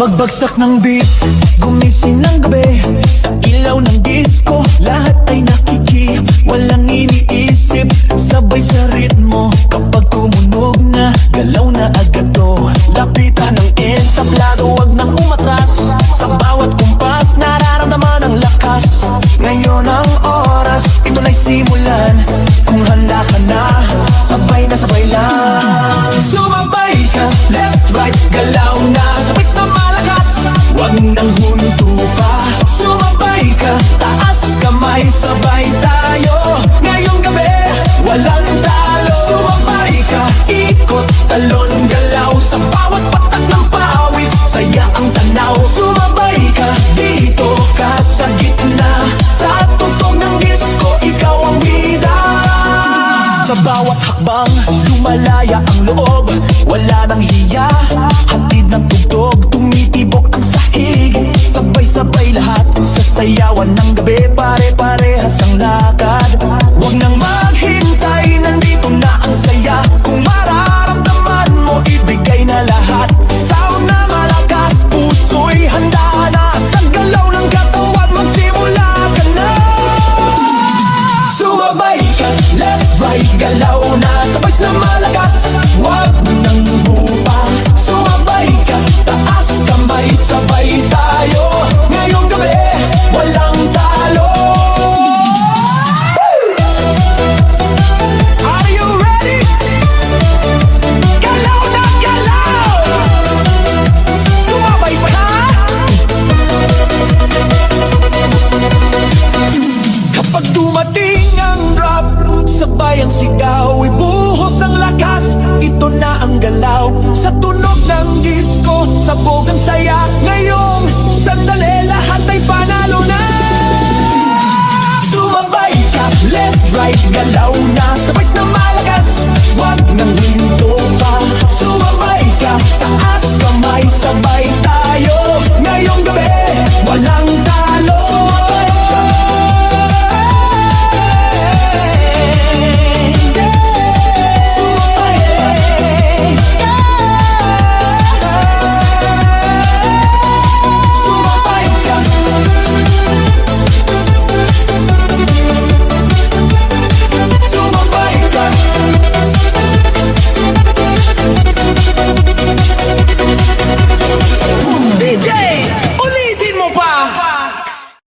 Pagbagsak ng beat, gumising ng gabi. Sa ilaw ng disco, lahat ay nakiki. Walang iniisip, sabay sa ritmo. Kapag tumunog na, galaw na agad to. Lapitan ng entablado, wag nang umatras. Sa bawat kumpas, nararamdaman ang lakas. Ngayon ang oras, ito na'y simulan. Kung handa ka na, sabay na sabay lang. Sumabay ka, left, right, galaw na. Sabay na malakas, wag nang huminto pa. Sumabay ka, taas kamay, sabay tayo. Ngayong gabi, walang talo. Sumabay ka, ikot, talon, galaw. Sa bawat patak ng pawis, saya ang tanaw. Sumabay ka, dito ka sa gitna. Sa tugtog ng disco, ikaw ang bida. Sa bawat hakbang, lumalaya ang loob. Wala nang hiya, hatid ng tugtog. Tumitibok ang sahig, sabay-sabay lahat. Sasayawan ng gabi, pare-parehas ang lakad. Huwag nang maghintay, nandito na ang saya. Kung mararamdaman mo, ibigay na lahat. Sound na malakas, puso'y handa na. Sa galaw ng katawan, magsimula ka na. Sumabay ka, left, right, galaw na. Sabay na malakas, wag nang bupa. Sumabay ka, taas kamay, sabay tayo. Ngayong gabi, walang talo. Are you ready? Galaw na galaw! Sumabay ka! Kapag dumating ang drop, sabay ang sigaw, ibuhos ang lakas. Ito na ang galaw, sa tunog ng disco, sabog ang sayo.